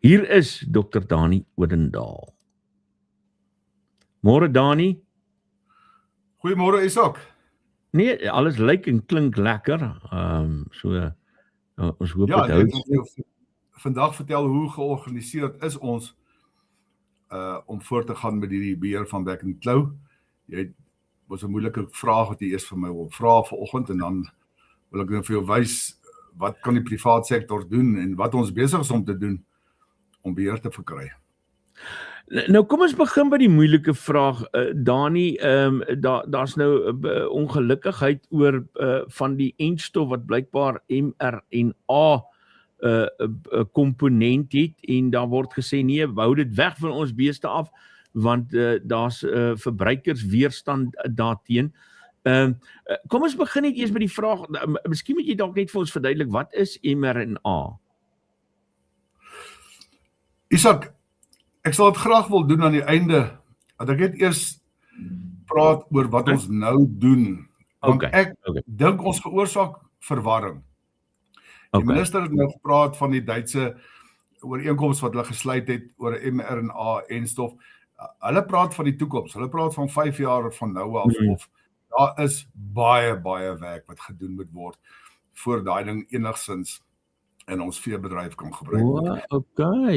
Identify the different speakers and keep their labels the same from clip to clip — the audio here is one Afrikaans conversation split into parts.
Speaker 1: Hier is Dr. Dani Odendaal. Môre Dani.
Speaker 2: Goeiemôre Isak.
Speaker 1: Nee, alles lyk en klink lekker. Ons hoop
Speaker 2: Ja,
Speaker 1: dit hou.
Speaker 2: Vandag vertel hoe georganiseerd is ons om voort te gaan met die beheer van Back and Claw. Jy was 'n moeilike vraag wat jy eers vir my wil vra vanoggend en dan wil ek nou vir jou wys wat kan die privaat sektor doen en wat ons besig is om te doen om beheer te verkry.
Speaker 1: Nou kom ons begin by die moeilike vraag, Dani. Daar's nou ongelukkigheid oor van die entstof wat blykbaar mRNA komponent het en daar word gesê nee, hou dit weg van ons beeste af want daar's verbruikersweerstand daarteen. Kom ons begin net eers by die vraag, miskien moet jy dalk net vir ons verduidelik, wat is mRNA?
Speaker 2: Isak, ek sal dit graag wil doen aan die einde, dat ek net eers praat oor wat ons nou doen, want ek dink ons veroorsaak verwarring. Die minister het nou gepraat van die Duitse ooreenkoms wat hulle gesluit het oor mRNA-enstof. Hulle praat van die toekoms, hulle praat van 5 jaar van nou af, of daar is baie werk wat gedoen moet word, voor daai ding enigstens in ons veebedryf kan gebruik.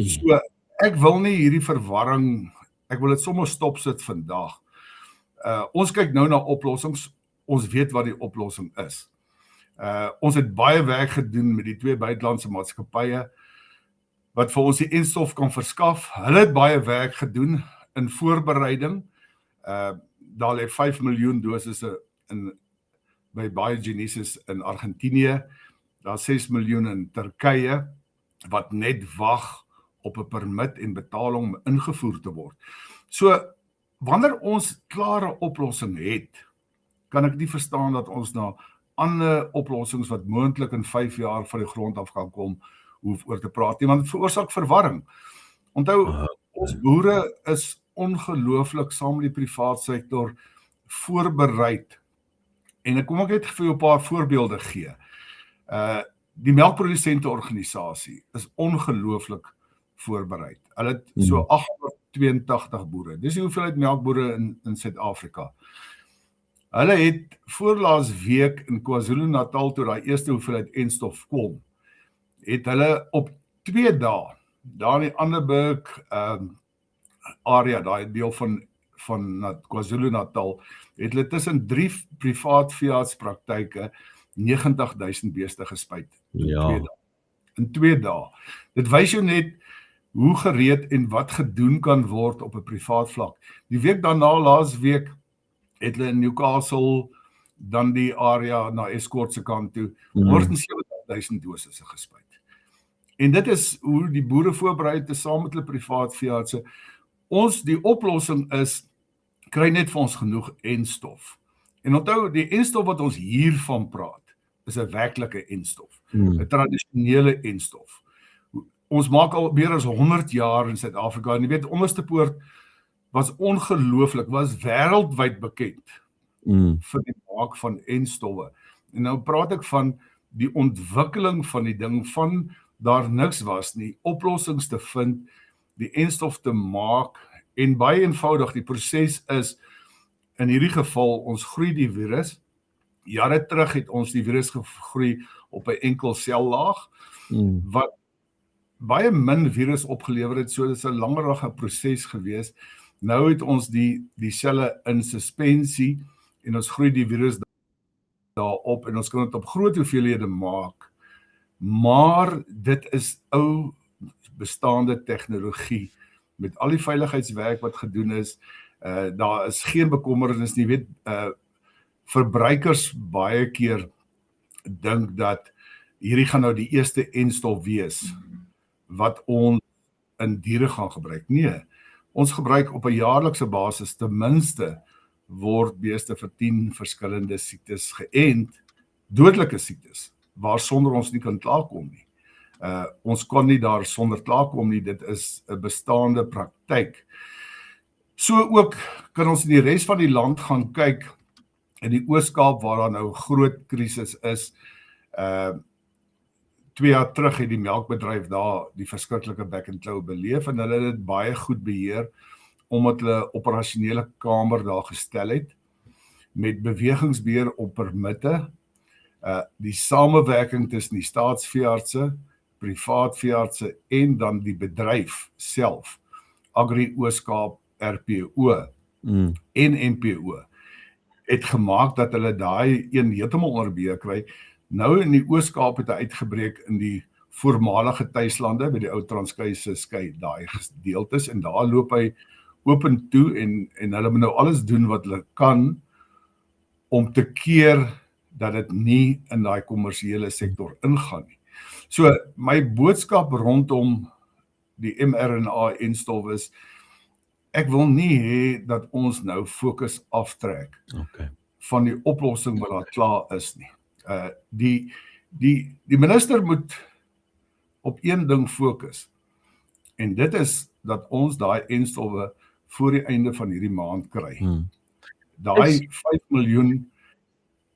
Speaker 2: So, ek wil nie hierdie verwarring, ek wil dit sommer stopsit vandag. Ons kyk nou na oplossings, ons weet wat die oplossing is. Ons het baie werk gedoen met die 2 buitelandse maatskappye wat vir ons die enstof kan verskaf. Hulle het baie werk gedoen in voorbereiding. Daar lê 5 miljoen dosisse by Biogenesis in Argentinië. Daar 6 miljoen in Turkye wat net wag op 'n permit en betaling om ingevoer te word. So, wanneer ons klare oplossing het, kan ek nie verstaan dat ons na ander oplossings wat moontlik in 5 jaar van die grond af kan kom, hoef oor te praat nie, want dit veroorsaak verwarring. Onthou, ons boere is ongelooflik saam met die privaat sektor voorbereid. En kom ek net vir jou 'n paar voorbeelde gee. Die melkprodusente organisasie is ongelooflik voorbereid. Hulle het so 882 boere. Dis die hoeveelheid melkboere in Suid-Afrika. Hulle het voorlaas week in KwaZulu-Natal, toe daai eerste hoeveelheid enstof kom, het hulle op 2 dae, daar in die Anderburg area, daai deel van KwaZulu-Natal, het hulle tussen 3 privaat veeartspraktyke 90,000 beeste gespuit in 2 dae. Dit wys jou net hoe gereed en wat gedoen kan word op 'n privaat vlak. Die week daarna, laas week, het hulle in Newcastle, dan die area na Escort se kant toe, 170,000 dosisse gespuit. En dit is hoe die boere voorberei is saam met hulle privaat veeartse. Die oplossing is, kry net vir ons genoeg enstof. En onthou, die enstof wat ons hiervan praat, is 'n werklike enstof, 'n tradisionele enstof. Ons maak al meer as 100 jaar in Suid-Afrika, en jy weet, Onderste Poort was ongelooflik, was wêreldwyd bekend vir die maak van enstowwe. En nou praat ek van die ontwikkeling van die ding, van daar niks was nie, oplossings te vind, die enstof te maak, en baie eenvoudig, die proses is, in hierdie geval, ons groei die virus. Jare terug het ons die virus gegroei op 'n enkel sellaag, wat baie min virus opgelewer het, so dit is 'n langerige proses gewees. Nou het ons die selle in suspensie, en ons groei die virus daarop, en ons kan dit op groot hoeveelhede maak, maar dit is ou bestaande tegnologie, met al die veiligheidswerk wat gedoen is, daar is geen bekommernis nie, weet, verbruikers baie keer dink dat hierdie gaan nou die eerste enstof wees, wat ons in diere gaan gebruik. Nee, ons gebruik op 'n jaarlikse basis, ten minste word beeste vir 10 verskillende siektes geënt, dodelike siektes, waarsonder ons nie kan klaarkom nie. Ons kan nie daar sonder klaarkom nie, dit is 'n bestaande praktyk. So ook kan ons in die res van die land gaan kyk, in die Oos-Kaap waar daar nou groot krisis is, 2 jaar terug het die melkbedryf daar die verskriklike back and claw beleef en hulle het dit baie goed beheer omdat hulle operasionele kamer daar gestel het met bewegingsbeheer op permitte, die samewerking tussen die staatsveeartse, privaat veeartse en dan die bedryf self, Agri Oos-Kaap, RPO en NPO, het gemaak dat hulle daai een heeltemal onder beheer kry. Nou in die Oos-Kaap het hy uitgebreek in die voormalige tuislande by die ou Transkei se skei, daai gedeeltes en daar loop hy open toe en hulle moet nou alles doen wat hulle kan om te keer dat dit nie in daai kommersiële sektor ingaan nie. So my boodskap rondom die mRNA-enstof is, ek wil nie hê dat ons nou fokus aftrek van die oplossing wat daar klaar is nie. Die minister moet op een ding fokus en dit is dat ons daai enstowwe voor die einde van hierdie maand kry. Daai 5 miljoen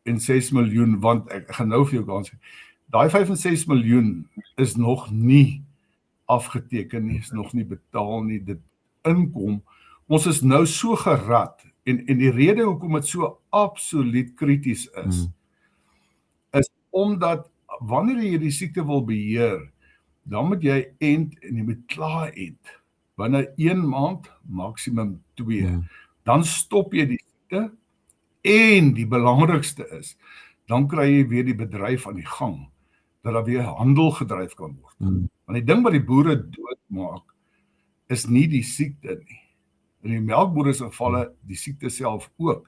Speaker 2: en 6 miljoen, want ek gaan nou vir jou kan sê, daai 5 en 6 miljoen is nog nie afgeteken nie, is nog nie betaal nie, dit inkom. Ons is nou so gerad en die rede hoekom dit so absoluut krities is omdat wanneer jy die siekte wil beheer, dan moet jy end en jy moet klaar end. Binne 1 maand, maksimum 2. Dan stop jy die siekte en die belangrikste is, dan kry jy weer die bedryf aan die gang, dat daar weer handel gedryf kan word. Want die ding wat die boere doodmaak, is nie die siekte nie. In die melkboere se gevalle die siekte self ook.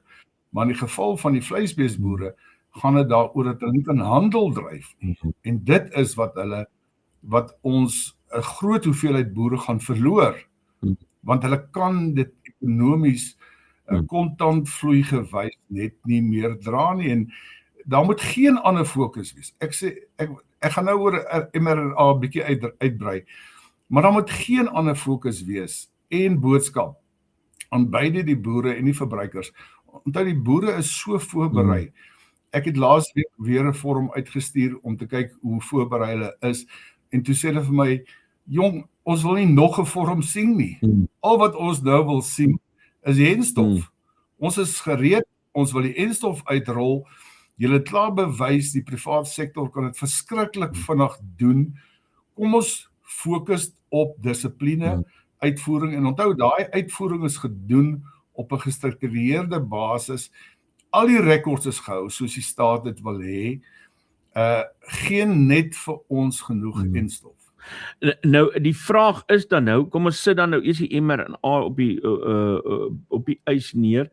Speaker 2: Maar in die geval van die vleisbeesboere, gaan dit daaroor dat hulle nie kan handel dryf nie. En dit is wat ons 'n groot hoeveelheid boere gaan verloor. Want hulle kan dit ekonomies kontantvloei gewys net nie meer dra nie. En daar moet geen ander fokus wees. Ek sê, ek gaan nou oor mRNA 'n bietjie uitbrei, maar daar moet geen ander fokus wees en boodskap aan beide die boere en die verbruikers. Onthou die boere is so voorberei. Ek het laas week weer 'n vorm uitgestuur om te kyk hoe voorberei hulle is en toe sê hulle vir my, jong, ons wil nie nog 'n vorm sien nie. Al wat ons nou wil sien is die enstof. Ons is gereed, ons wil die enstof uitrol. Julle het klaar bewys, die private sektor kan dit verskriklik vinnig doen. Kom ons fokus op dissipline, uitvoering, en onthou, daai uitvoering is gedoen op 'n gestruktureerde basis. Al die rekords is gehou, soos die staat dit wil hê. Geen net vir ons genoeg enstof.
Speaker 1: Nou, die vraag is dan nou, kom ons sit dan nou eers die mRNA op die ys neer.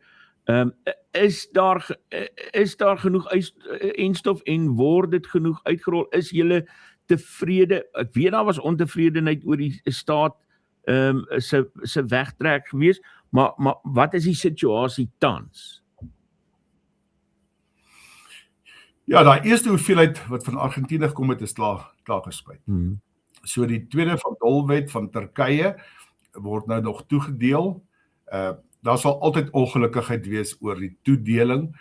Speaker 1: Is daar genoeg enstof en word dit genoeg uitgerol? Is julle tevrede? Ek weet daar was ontevredenheid oor die staat se wegtrek gewees, maar wat is die situasie tans?
Speaker 2: Ja, daai eerste hoeveelheid wat van Argentinië gekom het, is klaar gespuit. So die tweede van Dolwet van Turkye word nou nog toegedeel. Daar sal altyd ongelukkigheid wees oor die toedeling,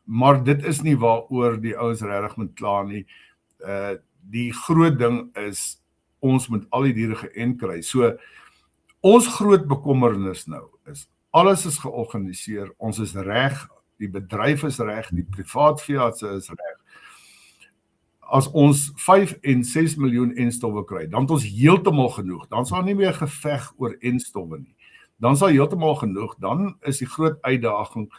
Speaker 2: maar dit is nie waaroor die ouens regtig moet kla nie. Die groot ding is, ons moet al die diere geënt kry. So, ons groot bekommernis nou is, alles is georganiseer, ons is reg, die bedryf is reg, die privaat veeartse is reg. As ons 5 en 6 miljoen enstowwe kry, dan het ons heeltemal genoeg. Dan sal nie meer geveg oor enstowwe nie. Dan sal heeltemal genoeg. Dan is die groot uitdaging,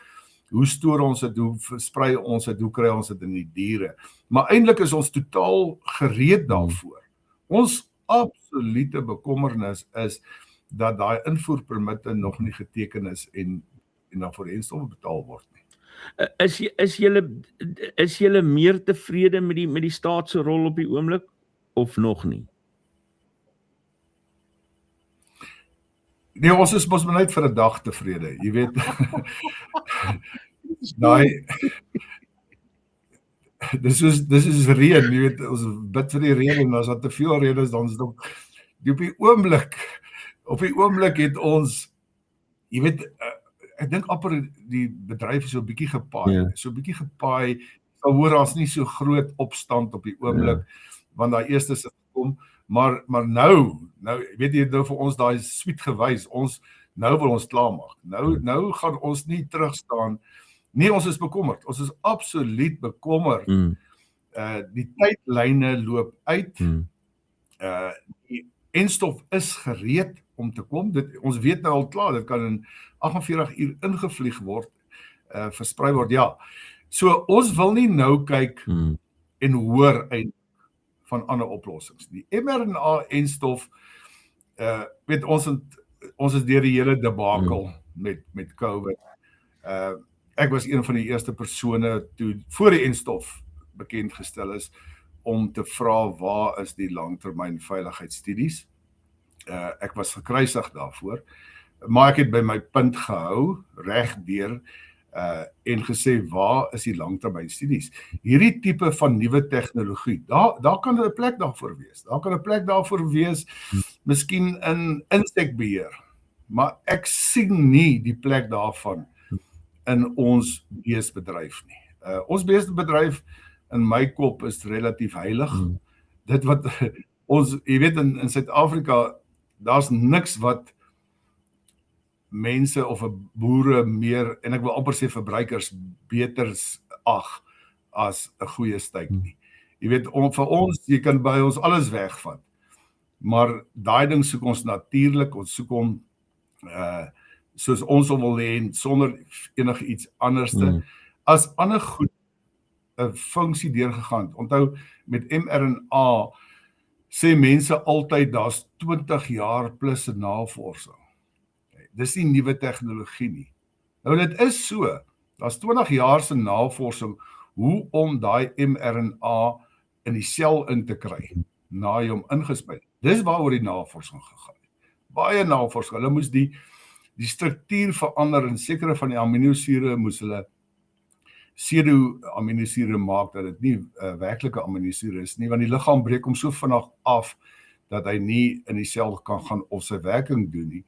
Speaker 2: hoe stoor ons dit, hoe versprei ons dit, hoe kry ons dit in die diere. Maar eintlik is ons totaal gereed daarvoor. Ons absolute bekommernis is dat daai invoerpermitte nog nie geteken is en dan vir enstowwe betaal word nie.
Speaker 1: Is julle meer tevrede met die staat se rol op die oomblik of nog nie?
Speaker 2: Nee, ons is mos net vir 'n dag tevrede, jy weet. Daai dis is reën, jy weet, ons bid vir die reën en as daar te veel reën is, dan is dit op die oomblik het ons, jy weet, ek dink amper die bedryf is so 'n bietjie gepaai, sal hoor, daar's nie so groot opstand op die oomblik. want daai eerste sit kom, maar nou weet jy nou vir ons daai sweet gewys, nou wil ons klaarmaak. Nou gaan ons nie terugstaan. Nee, ons is bekommerd. Ons is absoluut bekommerd. Die tydlyne loop uit. Die enstof is gereed om te kom. Ons weet nou al klaar, dit kan in 48 uur ingevlieg word, versprei word, ja. So ons wil nie nou kyk en hoor uit van ander oplossings. Die mRNA-enstof, weet ons is deur die hele debakel met COVID. Ek was een van die eerste persone toe voor die enstof bekend gestel is om te vra waar is die langtermyn veiligheidsstudies. Ek was gekruisig daarvoor, maar ek het by my punt gehou regdeur en gesê waar is die langtermynstudies. Hierdie tipe van nuwe tegnologie, daar kan 'n plek daarvoor wees. Daar kan 'n plek daarvoor wees, miskien in insekbeheer, maar ek sien nie die plek daarvan in ons beesbedryf nie. Ons beesbedryf in my kop is relatief heilig. Dit wat ons, jy weet in Suid-Afrika, daar's niks wat mense of boere meer, en ek wil amper sê verbruikers, beter ag as 'n goeie steak nie. Jy weet, vir ons, jy kan by ons alles wegvat, maar daai ding soek ons natuurlik, ons soek hom soos ons wil hê, sonder enige iets anderste. As ander goed 'n funksie deurgegaan. Onthou, met mRNA sê mense altyd, daar's 20 jaar plus 'n navorsing. Dis nie nuwe tegnologie nie. Nou dit is so, daar's 20 jaar se navorsing hoe om daai mRNA in die sel in te kry, na jy hom ingespuit. Dis waaroor die navorsing gegaan het. Baie navorsing, hulle moes die struktuur verander en sekere van die aminosure moes hulle pseudo-aminosure maak, dat dit nie werklike aminosure is nie, want die liggaam breek hom so vinnig af, dat hy nie in die sel kan gaan of sy werking doen nie.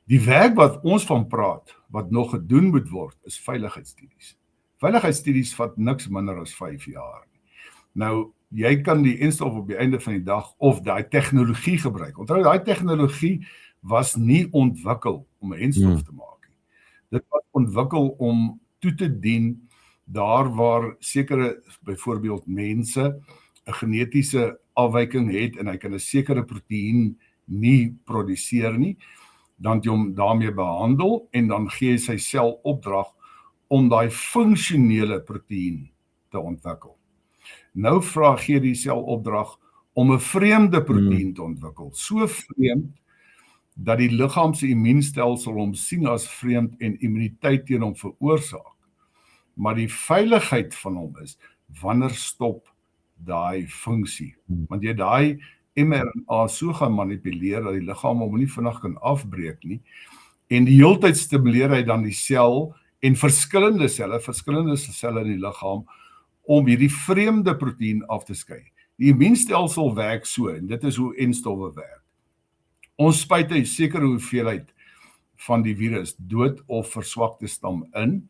Speaker 2: Die werk wat ons van praat, wat nog gedoen moet word, is veiligheidsstudies. Veiligheidsstudies vat niks minder as 5 jaar. Nou, jy kan die enstof op die einde van die dag, of daai tegnologie gebruik. Onthou, daai tegnologie was nie ontwikkel om 'n enstof te maak. Dit was ontwikkel om toe te dien daar waar sekere, byvoorbeeld mense, 'n genetiese afwyking het en hy kan 'n sekere proteïen nie produseer nie, dan jy hom daarmee behandel en dan gee hy sy sel opdrag om daai funksionele proteïen te ontwikkel. Nou gee die sel opdrag om 'n vreemde proteïen te ontwikkel. So vreemd dat die liggaam se immuunstelsel hom sien as vreemd en immuniteit teen hom veroorsaak. Maar die veiligheid van hom is, wanneer stop daai funksie? Want jy daai mRNA so gaan manipuleer dat die liggaam hom nie vinnig kan afbreek nie, en die heeltyd stimuleer hy dan die sel en verskillende selle in die liggaam om hierdie vreemde proteïen af te skei. Die immuunstelsel werk so, en dit is hoe enstowwe werk. Ons spuit 'n sekere hoeveelheid van die virus dood of verswakte stam in.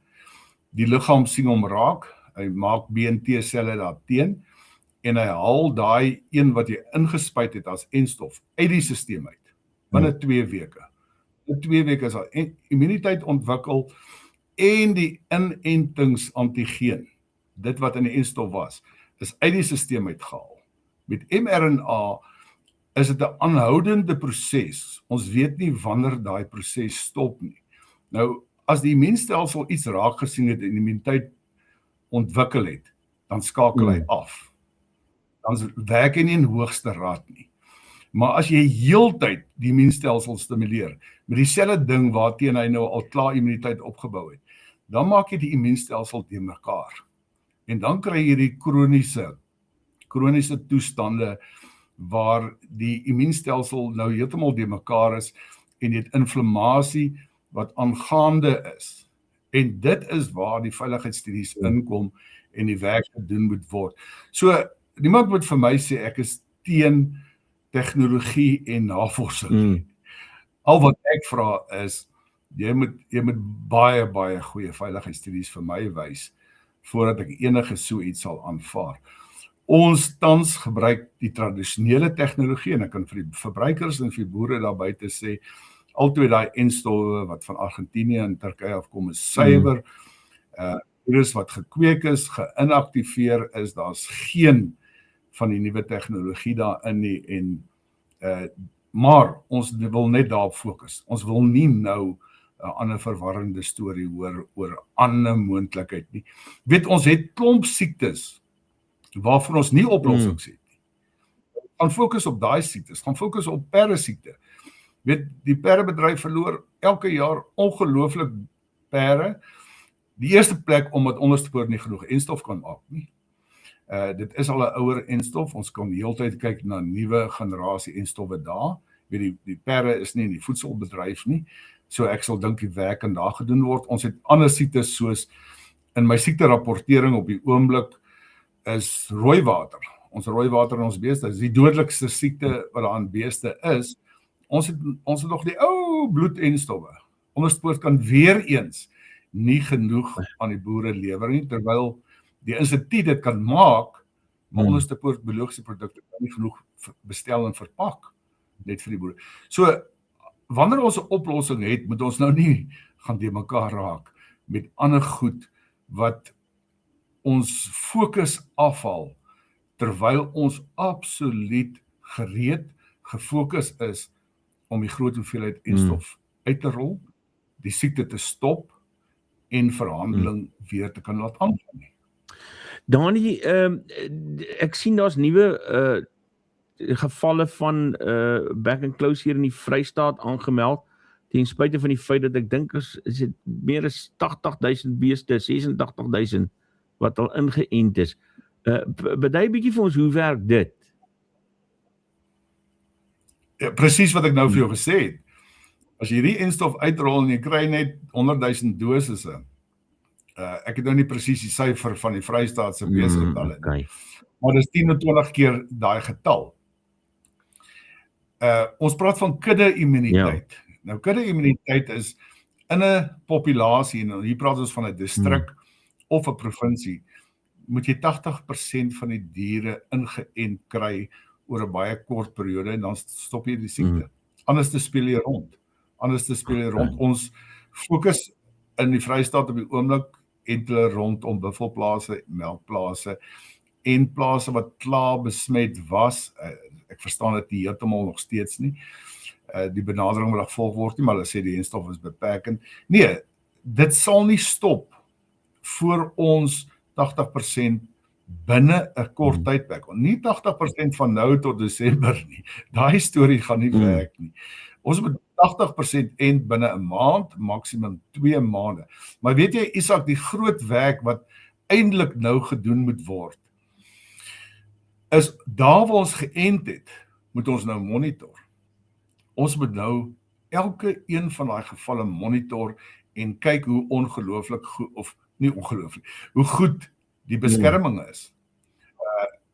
Speaker 2: Die liggaam sien hom raak, hy maak B en T selle daarteen, en hy haal daai een wat jy ingespuit het as enstof uit die stelsel uit, binne 2 weke. In 2 weke is al immuniteit ontwikkel, en die inentingsantigeen, dit wat in die enstof was, is uit die stelsel uitgehaal. Met mRNA is dit 'n aanhoudende proses. Ons weet nie wanneer daai proses stop nie. Nou, as die immuunstelsel iets raak gesien het en immuniteit ontwikkel het, dan skakel hy af. Dan werk hy nie in hoogste raad nie. Maar as jy heeltyd die immuunstelsel stimuleer, met dieselfde ding waarteen hy nou al klaar immuniteit opgebou het, dan maak jy die immuunstelsel te mekaar. En dan kry jy die kroniese toestande waar die immuunstelsel nou heeltemal te mekaar is en jy het inflammasie wat aangaande is. En dit is waar die veiligheidsstudies inkom en die werk gedoen moet word. So, niemand moet vir my sê ek is teen tegnologie en navorsing. Al wat ek vra is, jy moet baie goeie veiligheidsstudies vir my wys, voordat ek enige so iets sal aanvaar. Ons tans gebruik die tradisionele tegnologie en ek kan vir die verbruikers en vir die boere daar buite sê, altyd daai enstowwe wat van Argentinië en Turkye afkom is suiwer. Virus wat gekweek is, geïnaktiveer is, daar's geen van die nuwe tegnologie daarin nie en maar ons wil net daarop fokus. Ons wil nie nou 'n ander verwarrende storie hoor oor ander moontlikheid nie. Weet ons het klomp siektes waarvan ons nie oplossings het nie. Gaan fokus op daai siektes, gaan fokus op perdesiekte. Weet die perdebedryf verloor elke jaar ongelooflik perde. Die eerste plek omdat onderstepoort nie genoeg enstof kan maak nie. Dit is al 'n ouer enstof, ons kan die hele tyd kyk na nuwe generasie enstowwe daar. Weet die perde is nie in die voedselbedryf nie, so ek sal dink die werk kan daar gedoen word. Ons het ander siektes soos in my siekterapportering op die oomblik is rooiwater. Ons rooiwater in ons beeste is die dodelikste siekte wat daar aan beeste is. Ons het nog die ou bloedenstowwe. Onderstepoort kan weer eens nie genoeg aan die boere lewer nie, terwyl die instituut dit kan maak, maar onderstepoort biologiese produkte kan nie genoeg bestel en verpak net vir die boere. So, wanneer ons 'n oplossing het, moet ons nou nie gaan te mekaar raak met ander goed wat ons fokus afhaal, terwyl ons absoluut gereed gefokus is om die groot hoeveelheid enstof uit te rol, die siekte te stop en verhandeling weer te kan laat aangaan.
Speaker 1: Danie, ek sien daar's nuwe gevalle van back and close hier in die Vrystaat aangemeld, ten spyte van die feit dat ek dink is dit meer as 80.000 beeste, 86.000 wat al ingeënt is. Bedui 'n bietjie vir ons, hoe werk dit?
Speaker 2: Ja, presies wat ek nou vir jou gesê het. As jy hierdie enstof uitrol en jy kry net 100.000 dosisse, ek het nou nie presies die syfer van die Vrystaatse beesgetalle nie, maar dis 10 tot 20 keer daai getal. Ons praat van kudde-immuniteit. Nou kudde-immuniteit is in 'n populasie, en hier praat ons van 'n distrik of 'n provinsie, moet jy 80% van die diere ingeënt kry oor 'n baie kort periode en dan stop jy die siekte. Anders te speel jy rond. Ons fokus in die Vrystaat op die oomblik enkele rondom buffelplase, melkplase en plase wat klaar besmet was. Ek verstaan dit nie heeltemal nog steeds nie. Die benadering wat gevolg word nie, maar hulle sê die enstof is beperkend. Nee, dit sal nie stop voor ons 80% binne 'n kort tydperk. Nie 80% van nou tot Desember nie. Daai storie gaan nie werk nie. Ons moet 80% end binne 'n maand, maksimum 2 maande. Maar weet jy, Isak, die groot werk wat eintlik nou gedoen moet word, is daar waar ons geënt het, moet ons nou monitor. Ons moet nou elke een van daai gevalle monitor en kyk hoe ongelooflik goed, of nie ongelooflik, hoe goed die beskerming is.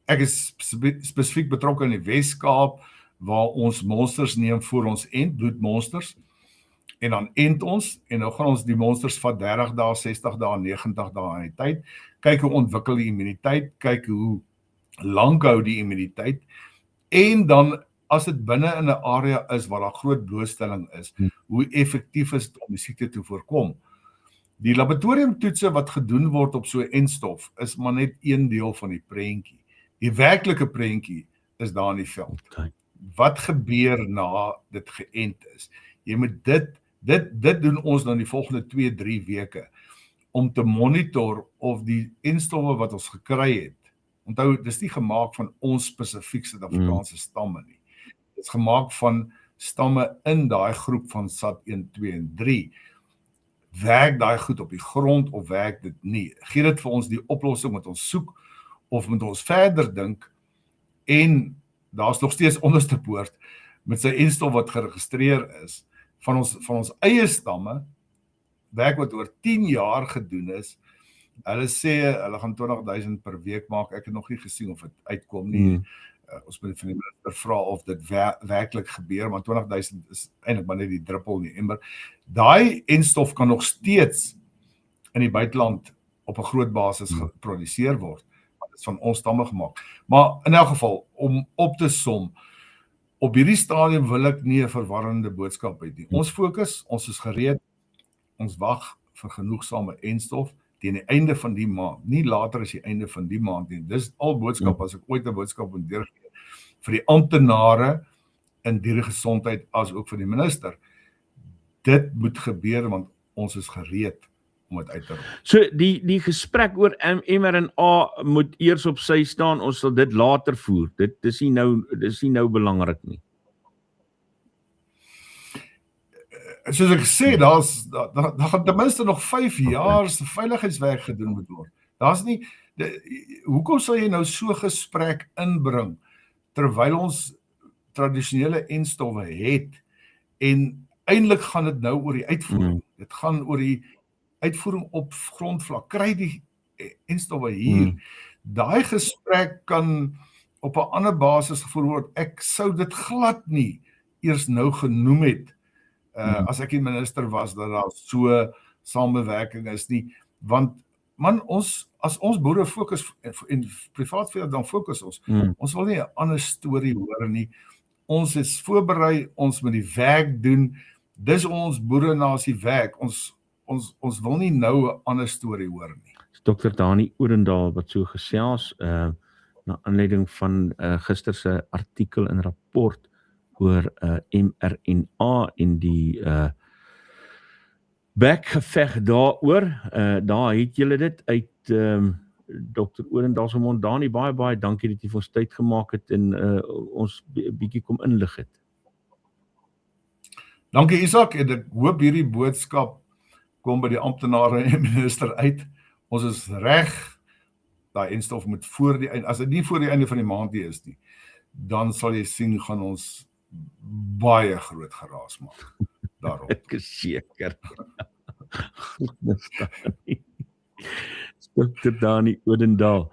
Speaker 2: Ek is spesifiek betrokke in die Wes-Kaap, waar ons monsters neem voor ons ent, bloedmonsters, en dan ent ons, en nou gaan ons die monsters vat 30 dae, 60 dae, 90 dae in die tyd, kyk hoe ontwikkel die immuniteit, kyk hoe lank hou die immuniteit, en dan as dit binne in 'n area is waar daar groot blootstelling is, hoe effektief is dit om die siekte te voorkom. Die laboratoriumtoetse wat gedoen word op so 'n enstof is maar net een deel van die prentjie. Die werklike prentjie is daar in die veld. Wat gebeur na dit geënt is? Jy moet dit doen ons nou die volgende 2-3 weke om te monitor of die enstowwe wat ons gekry het. Onthou, dis nie gemaak van ons spesifiek Suid-Afrikaanse stamme nie. Dit is gemaak van stamme in daai groep van SAT1, 2 en 3. Werk daai goed op die grond of werk dit nie? Gee dit vir ons die oplossing wat ons soek, of moet ons verder dink, en daar's nog steeds onderstepoort met sy enstof wat geregistreer is, van ons eie stamme, werk wat oor 10 jaar gedoen is. Hulle sê, hulle gaan 20.000 per week maak, ek het nog nie gesien of dit uitkom nie. Ons moet van die minister vra of dit werklik gebeur, maar 20.000 is eintlik maar net die druppel in die emmer. Daai enstof kan nog steeds in die buiteland op 'n groot basis geproduseer word. is van ons stamme gemaak. Maar in elk geval, om op te som, op hierdie stadium wil ek nie 'n verwarrende boodskap hê nie. Ons fokus, ons is gereed, ons wag vir genoegsame enstof teen die einde van die maand, nie later as die einde van die maand nie. Dis al boodskap as ek ooit 'n boodskap moet deurgee vir die amptenare in dieregesondheid as ook vir die minister. Dit moet gebeur want ons is gereed om dit uit te rol.
Speaker 1: So die gesprek oor mRNA moet eers op sy staan, ons sal dit later voer. Dis nie nou belangrik nie.
Speaker 2: Soos ek sê, daar gaan ten minste nog 5 jaar se veiligheidswerk gedoen moet word. Daar's nie hoekom sal jy nou so gesprek inbring terwyl ons tradisionele enstowwe het en eintlik gaan dit nou oor die uitvoering. Dit gaan oor die uitvoering op grondvlak. Kry die enstowwe hier. Daai gesprek kan op 'n ander basis gevoer word. Ek sou dit glad nie eers nou genoem het as ek die minister was dat daar so samewerking is nie, want man, as ons boere fokus en privaat vee dan fokus ons wil nie 'n ander storie hoor nie. Ons is voorberei, ons moet die werk doen. Dis ons boere nasie werk. Ons wil nie nou 'n ander storie hoor nie.
Speaker 1: Dr. Dani Odendaal wat so gesels na aanleiding van gister se artikel in rapport oor mRNA en die bekgeveg daaroor. Daar het julle dit uit Dr. Odendaal se mond. Dani, baie dankie dat jy vir ons tyd gemaak het en ons bietjie kom inlig het.
Speaker 2: Dankie Isak, en ek hoop hierdie boodskap kom by die amptenare en minister uit. Ons is reg, daai enstof moet voor die einde, as dit nie voor die einde van die maand nie is nie, dan sal jy sien, gaan ons baie groot geraas maak daarop.
Speaker 1: Ek is seker. Dr. Dani Odendaal.